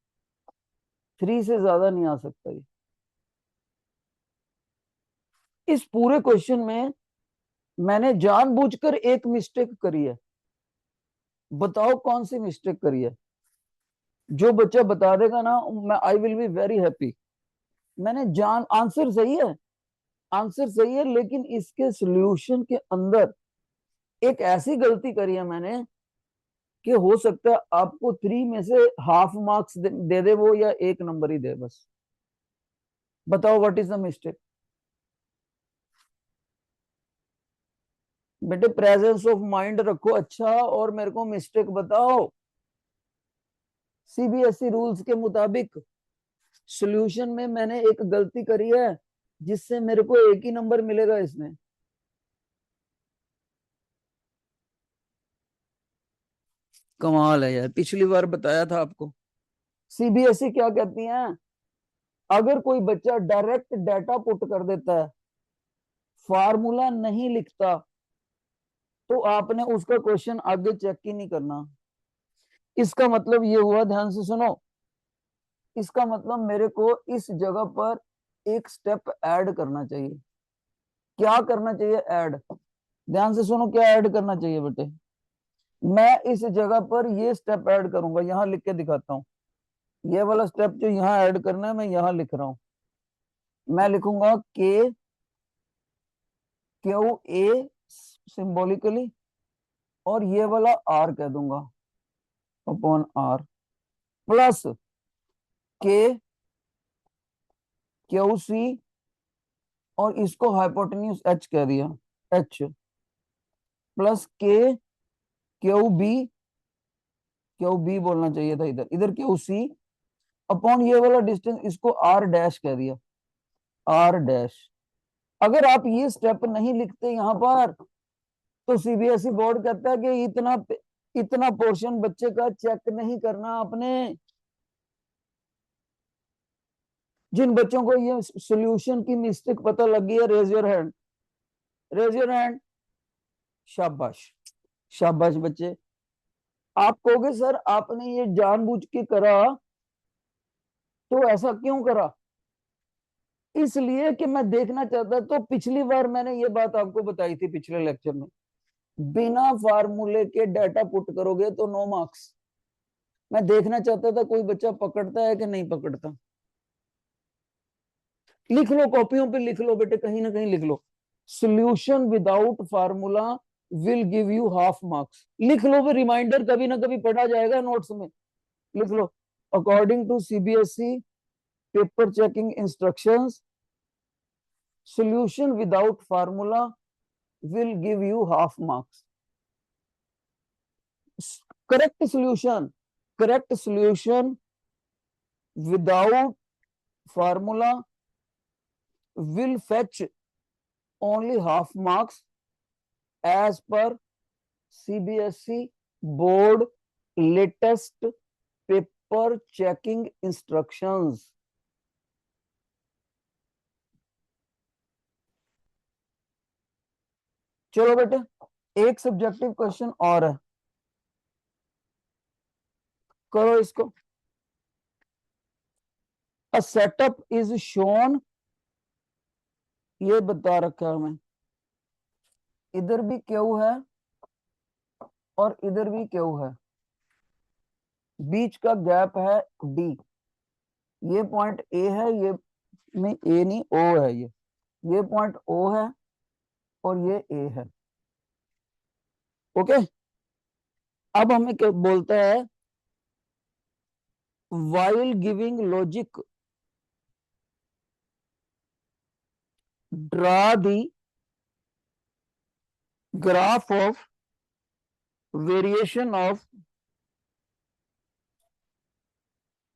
3 से ज्यादा नहीं आ सकता ये। इस पूरे क्वेश्चन में मैंने जानबूझकर एक मिस्टेक करी है, बताओ कौन सी मिस्टेक करी है। जो बच्चा बता देगा ना, मैं I will be very happy. मैंने जान आंसर सही है, आंसर सही है, लेकिन इसके सॉल्यूशन के अंदर एक ऐसी गलती करी है मैंने कि हो सकता है आपको 3 में से हाफ मार्क्स दे दे वो, या 1 नंबर ही दे बस। बताओ व्हाट इज द मिस्टेक। बेटे प्रेजेंस ऑफ माइंड रखो अच्छा, और मेरे को मिस्टेक बताओ। सीबीएसई रूल्स के मुताबिक सॉल्यूशन में मैंने एक गलती करी है, जिससे मेरे को 1 ही नंबर मिलेगा इसमें। कमाल है यार, पिछली बार बताया था आपको। सीबीएसई क्या कहती है, अगर कोई बच्चा डायरेक्ट डाटा पुट कर देता है, फार्मूला नहीं लिखता, तो आपने उसका क्वेश्चन आगे चेक ही नहीं करना। इसका मतलब ये हुआ, ध्यान से सुनो, इसका मतलब मेरे को इस जगह पर एक स्टेप ऐड करना चाहिए। क्या करना चाहिए ऐड? ध्यान से सुनो, क्या ऐड करना चाहिए बेटे। मैं इस जगह पर ये स्टेप ऐड करूंगा, यहां लिख के दिखाता हूँ। ये वाला स्टेप जो यहाँ ऐड करना है, मैं यहाँ लिख रहा हूँ। मैं लिखूंगा के क्यू ए सिंबॉलिकली, और ये वाला आर कह दूंगा अपॉन आर, प्लस के क्यू सी, और इसको हाइपोटेन्यूज एच कह दिया, एच, प्लस के क्यू बी, क्यू बी बोलना चाहिए था इधर, इधर क्यू सी, अपॉन ये वाला डिस्टेंस, इसको आर डैश कह दिया, आर डैश। अगर आप ये स्टेप नहीं लिखते यहाँ पर, तो सीबीएसई बोर्ड कहता है कि इतना इतना पोर्शन बच्चे का चेक नहीं करना आपने। जिन बच्चों को ये सॉल्यूशन की मिस्टेक पता लगी है, raise your hand, raise your hand. शाबाश, शाबाश बच्चे। आप कहोगे सर आपने ये जानबूझ के करा, तो ऐसा क्यों करा? इसलिए कि मैं देखना चाहता, तो पिछली बार मैंने ये बात आपको बताई थी पिछले लेक्चर में, बिना फार्मूले के डाटा पुट करोगे तो 9 मार्क्स। मैं देखना चाहता था कोई बच्चा पकड़ता है कि नहीं पकड़ता। लिख लो, कॉपियों पे लिख लो बेटे, कहीं ना कहीं लिख लो, solution without formula will give you half marks. लिख लो, वो रिमाइंडर कभी ना कभी पढ़ा जाएगा नोट्स में। लिख लो, according to CBSE paper checking instructions, solution without formula will give you half marks. Correct solution, correct solution without formula will fetch only half marks as per CBSE board latest paper checking instructions. चलो बेटे, एक subjective question और है, करो इसको। A setup is shown, ये बता रखा है हमें, इधर भी क्यू है और इधर भी क्यू है, बीच का गैप है डी। ये पॉइंट ए है, ये नहीं, ए नहीं ओ है, ये पॉइंट ओ है और ये ए है। ओके, अब हमें क्या बोलता है, while giving logic draw the graph of variation of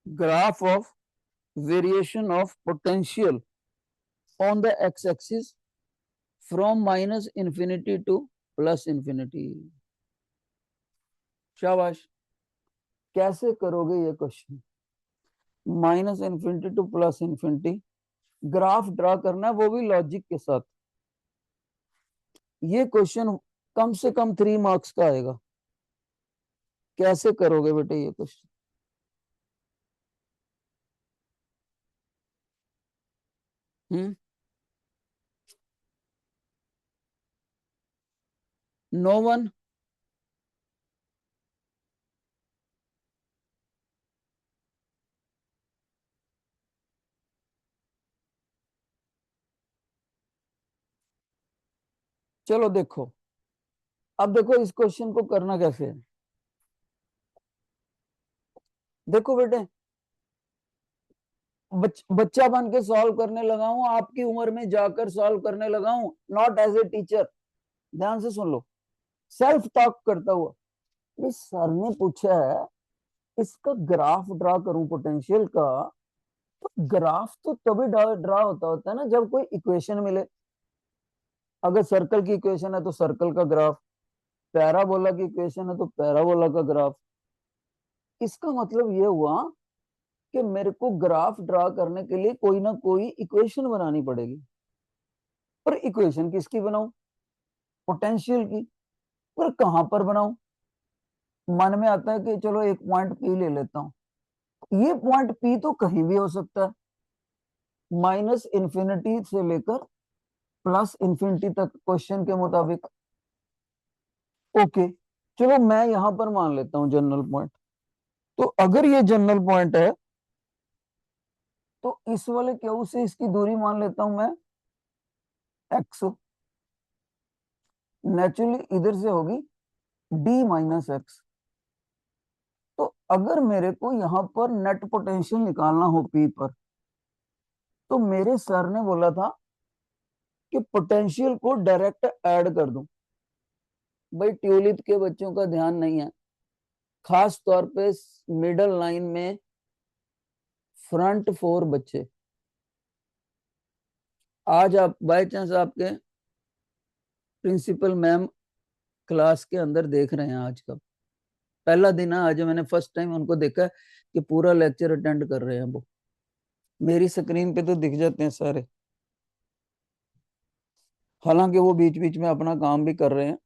graph of variation of potential on the x axis from minus infinity two plus infinity. शाबाश। कैसे करोगे ये question? Minus infinity two plus infinity, graph draw करना है, वो भी logic के साथ। ये क्वेश्चन कम से कम 3 मार्क्स का आएगा। कैसे करोगे बेटे ये क्वेश्चन? हम्म, नो वन। चलो देखो, अब देखो इस क्वेश्चन को करना कैसे है। देखो बेटे, बच्चा बन के सॉल्व करने लगा हूं, आपकी उम्र में जाकर सॉल्व करने लगा हूं, नॉट एज ए टीचर। ध्यान से सुन लो, सेल्फ टॉक करता हुआ। इस सर ने पूछा है इसका ग्राफ ड्रा करूं पोटेंशियल का, तो ग्राफ तो तभी ड्रा होता है ना जब कोई इक्वेशन मिले। अगर सर्कल की इक्वेशन है तो सर्कल का ग्राफ, पैराबोला की इक्वेशन है तो पैराबोला का ग्राफ। इसका मतलब ये हुआ कि मेरे को ग्राफ ड्रा करने के लिए कोई ना कोई इक्वेशन बनानी पड़ेगी। पर इक्वेशन किसकी बनाऊं? पोटेंशियल की। पर कहां पर बनाऊं? मन में आता है कि चलो एक पॉइंट पी ले लेता हूं। ये पॉइंट पी तो कहीं भी हो सकता है, माइनस इंफिनिटी से लेकर प्लस इंफिनिटी तक क्वेश्चन के मुताबिक। ओके, चलो मैं यहां पर मान लेता हूं जनरल पॉइंट। तो अगर ये जनरल पॉइंट है तो इस वाले क्यू से इसकी दूरी मान लेता हूं मैं एक्स। नेचुरली इधर से होगी डी माइनस एक्स। तो अगर मेरे को यहाँ पर नेट पोटेंशियल निकालना हो पी पर, तो मेरे सर ने बोला था कि पोटेंशियल को डायरेक्ट ऐड कर दूं। भाई ट्यूलिप के बच्चों का ध्यान नहीं है, खास तौर पे मिडल लाइन में फ्रंट फोर बच्चे। आज आप बाय चांस आपके प्रिंसिपल मैम क्लास के अंदर देख रहे हैं, आज का पहला दिन है, आज मैंने फर्स्ट टाइम उनको देखा कि पूरा लेक्चर अटेंड कर रहे हैं वो। मेरी स्क्रीन पे तो दिख जाते हैं सारे, हालांकि वो बीच बीच में अपना काम भी कर रहे हैं,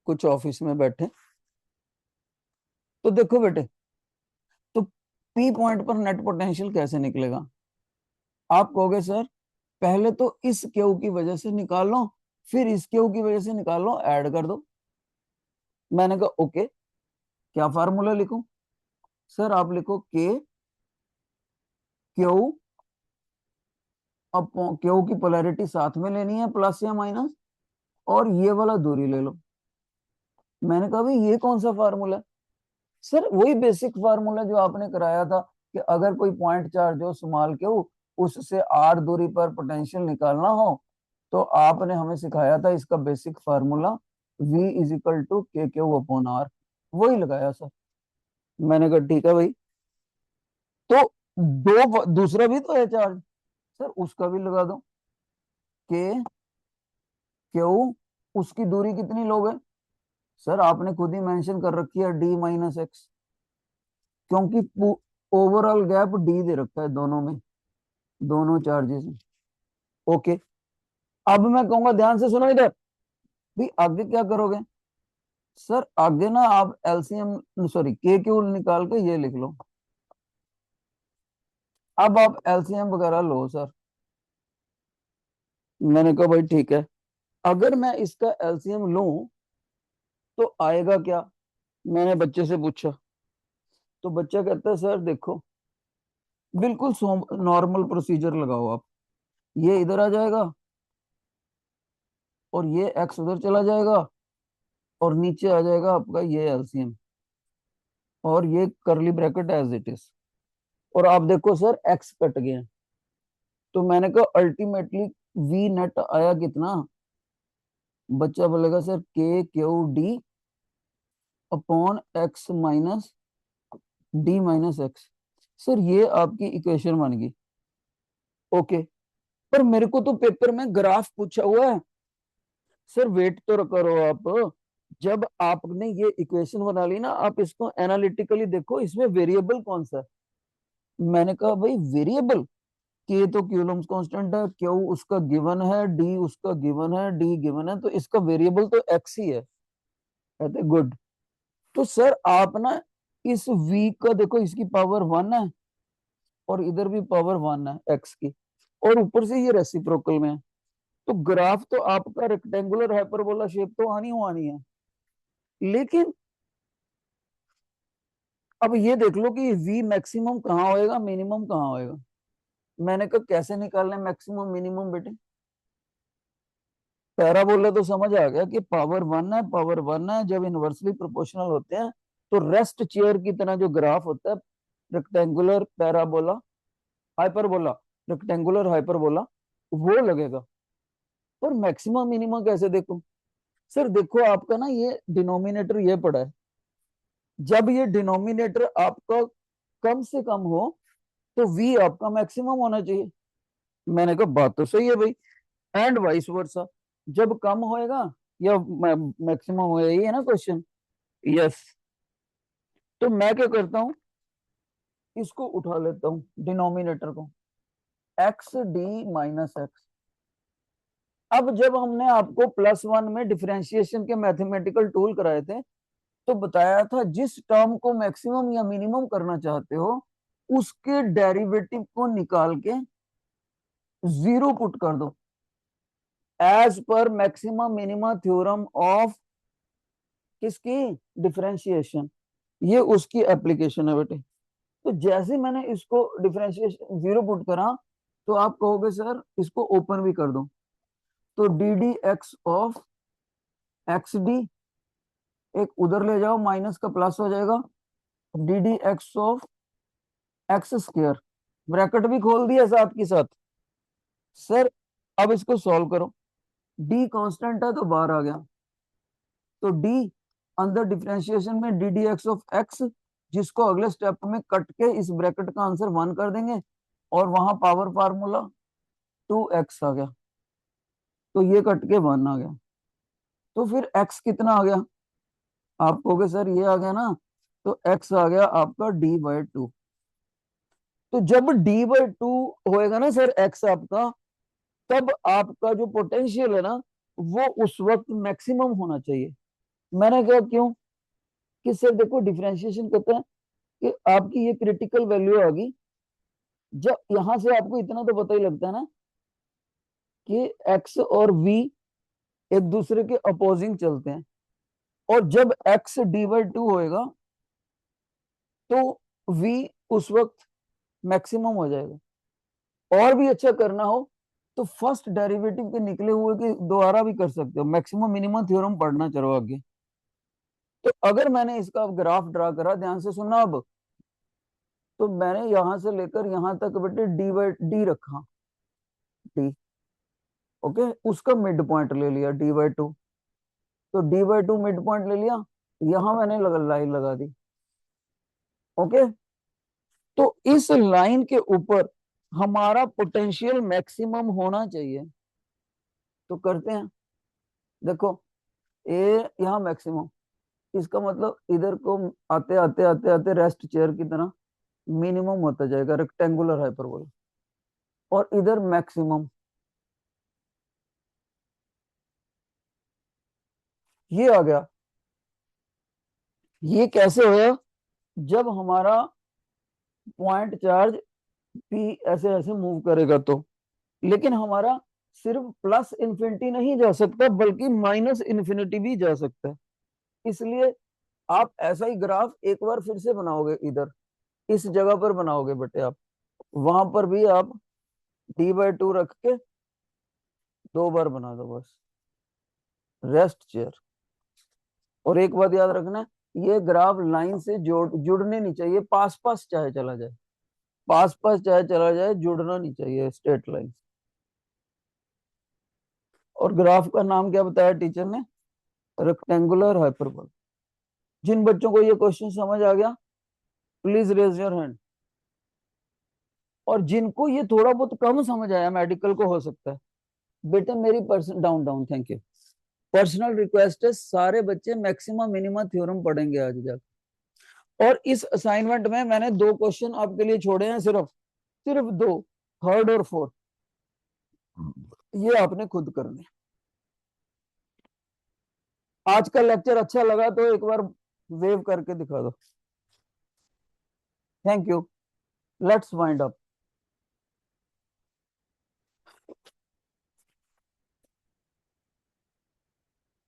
कुछ ऑफिस में बैठे। तो देखो बेटे, तो पी पॉइंट पर नेट पोटेंशियल कैसे निकलेगा? आप कहोगे सर पहले तो इस क्यू की वजह से निकाल लो, फिर इस क्यू की वजह से निकाल लो, ऐड कर दो। मैंने कहा ओके, क्या फार्मूला लिखूं? सर आप लिखो के क्यू, अब क्यू की पोलैरिटी साथ में लेनी है प्लस या माइनस, और ये वाला दूरी ले लो। मैंने कहा भाई ये कौन सा फार्मूला है? सर वही बेसिक फार्मूला जो आपने कराया था कि अगर कोई पॉइंट चार्ज हो स्मॉल क्यू, उससे आर दूरी पर पोटेंशियल निकालना हो, तो आपने हमें सिखाया था इसका basic formula V is equal to के क्यू अपॉन आर। वही लगाया सर। मैंने कहा ठीक है भाई। तो दो दूसरा भी तो है चार्ज, सर उसका भी लगा दो, के क्यू, उसकी दूरी कितनी लोगे? सर आपने खुद ही मेंशन कर रखी है डी माइनस एक्स, क्योंकि ओवरऑल गैप डी दे रखा है दोनों में, दोनों चार्जेस में। ओके, अब मैं कहूंगा ध्यान से सुनो इधर भी, आगे क्या करोगे? सर आगे ना आप एलसीएम सॉरी के क्यू निकाल के ये लिख लो। अब आप एलसीएम वगैरह लो सर। मैंने कहा भाई ठीक है, अगर मैं इसका एलसीएम लूं तो आएगा क्या? मैंने बच्चे से पूछा, तो बच्चा कहता है सर देखो, बिल्कुल नॉर्मल प्रोसीजर लगाओ आप, ये इधर आ जाएगा और ये एक्स उधर चला जाएगा, और नीचे आ जाएगा आपका ये एलसीएम, और ये करली ब्रैकेट एज इट इज। और आप देखो सर एक्स कट गए हैं। तो मैंने कहा अल्टीमेटली वी नेट आया कितना? बच्चा बोलेगा सर के Q D upon x minus D minus x. Sir ये आपकी इक्वेशन बन गई। ओके, पर मेरे को तो पेपर में ग्राफ पूछा हुआ है। सर वेट तो करो आप, जब आपने ये इक्वेशन बना ली ना, आप इसको एनालिटिकली देखो इसमें वेरिएबल कौन सा है। मैंने कहा भाई वेरिएबल, के तो क्यूलम्स कांस्टेंट है, क्यू उसका गिवन है, डी उसका गिवन है, डी गिवन है, तो इसका वेरिएबल तो एक्स ही है। कहते गुड। तो सर आप ना इस वी का देखो, इसकी पावर वन है और इधर भी पावर वन है एक्स की, और ऊपर से ये रेसिप्रोकल में है। तो ग्राफ तो आपका रेक्टेंगुलर हाइपरबोला शेप तो आनी हो आनी है। लेकिन अब ये देख लो कि वी मैक्सिमम कहाँ होएगा, मिनिमम कहाँ होएगा। मैंने कहा कैसे निकालना है मैक्सिमम मिनिमम बेटे? पैराबोला तो समझ आ गया कि पावर वन है, पावर वन है, जब इनवर्सली प्रोपोर्शनल होते हैं तो रेस्ट चेयर की तरह जो ग्राफ होता है, rectangular parabola, hyperbola, rectangular hyperbola, वो लगेगा। और मैक्सिमम मिनिमम कैसे देखो? सर देखो, आपका ना ये डिनोमिनेटर ये पड़ा है, जब ये डिनोमिनेटर आपका कम से कम हो तो वी आपका मैक्सिमम होना चाहिए। मैंने कहा बात तो सही है भाई, एंड वाइस वर्सा, जब कम होएगा या मैक्सिमम होएगा, ये है ना क्वेश्चन। यस। तो मैं क्या करता हूँ, इसको उठा लेता हूँ डिनोमिनेटर को, एक्स डी माइनस एक्स। अब जब हमने आपको प्लस वन में डिफरेंशिएशन के मैथमेटिकल टूल कराए थे, तो बताया था जिस टर्म को मैक्सिमम या मिनिमम करना चाहते हो उसके डेरिवेटिव को निकाल के जीरो पुट कर दो, एज पर मैक्सिमम मिनिमम थ्योरम ऑफ किसकी, डिफरेंशिएशन। ये उसकी एप्लीकेशन है बेटे। तो जैसे मैंने इसको डिफरेंशिएशन जीरो पुट करा, तो आप कहोगे सर इसको ओपन भी कर दो, तो D D x of x D, एक उधर ले जाओ माइनस का प्लस हो जाएगा, D D x of x square, bracket भी खोल दिया साथ के साथ। सर अब इसको सॉल्व करो, डी कांस्टेंट है तो बाहर आ गया, तो डी अंदर डिफरेंशिएशन में D D x of x, जिसको अगले स्टेप में कट के इस ब्रैकेट का आंसर वन कर देंगे, और वहां पावर फार्मूला टू एक्स आ गया, तो ये कट के वन आ गया। तो फिर एक्स कितना आ गया, आप कहोगे सर ये आ गया ना, तो एक्स आ गया आपका डी बाई टू। तो जब डी बाई टू होएगा ना सर एक्स आपका, तब आपका जो पोटेंशियल है ना, वो उस वक्त मैक्सिमम होना चाहिए। मैंने कहा क्यों, कि सर देखो डिफरेंशिएशन कहता है कि आपकी ये क्रिटिकल वैल्यू आ गई, जब यहां से आपको इतना तो पता ही लगता है ना कि एक्स और वी एक दूसरे के अपोजिंग चलते हैं, और जब एक्स डी बाई टू होएगा तो वी उस वक्त मैक्सिमम हो जाएगा। और भी अच्छा करना हो तो फर्स्ट डेरिवेटिव के निकले हुए के दोबारा भी कर सकते हो, मैक्सिमम मिनिमम थ्योरम पढ़ना चलो आगे। तो अगर मैंने इसका ग्राफ ड्रा करा, ध्यान से सुनना अब, तो मैंने यहां से लेकर यहां तक बेटे डी बाई डी रखा, डी, ओके, उसका मिड पॉइंट ले लिया डी बाई टू, तो D by two mid point ले लिया, यहां मैंने लाइन लगा दी, ओके। तो इस लाइन के ऊपर हमारा पोटेंशियल मैक्सिमम होना चाहिए, तो करते हैं। देखो ए यहाँ मैक्सिमम, इसका मतलब इधर को आते आते आते आते रेस्ट चेयर की तरह मिनिमम होता जाएगा, रेक्टेंगुलर हाइपरबोला, और इधर मैक्सिमम, ये आ गया। ये कैसे होया, जब हमारा पॉइंट चार्ज पी ऐसे ऐसे मूव करेगा तो, लेकिन हमारा सिर्फ प्लस इन्फिनिटी नहीं जा सकता बल्कि माइनस इन्फिनिटी भी जा सकता है। इसलिए आप ऐसा ही ग्राफ एक बार फिर से बनाओगे, इधर इस जगह पर बनाओगे बेटे आप, वहां पर भी आप डी बाई टू रख के दो बार बना दो बस, रेस्ट चेयर। और एक बात याद रखना, ये ग्राफ लाइन से जुड़ने नहीं चाहिए, पास पास चाहे चला जाए, पास पास चाहे चला जाए, जुड़ना नहीं चाहिए स्ट्रेट लाइन। और ग्राफ का नाम क्या बताया टीचर ने, रेक्टेंगुलर हाइपरबोला। जिन बच्चों को ये क्वेश्चन समझ आ गया प्लीज रेज योर हैंड, और जिनको ये थोड़ा बहुत कम समझ आया, मेडिकल को हो सकता है, बेटे मेरी person down down thank you, personal request है, सारे बच्चे मैक्सिमम मिनिमम थ्योरम पढ़ेंगे आज जाकर। और इस असाइनमेंट में मैंने दो क्वेश्चन आपके लिए छोड़े हैं, सिर्फ सिर्फ दो, थर्ड और फोर्थ, ये आपने खुद करने। आज का लेक्चर अच्छा लगा तो एक बार वेव करके दिखा दो। Thank you, let's wind up.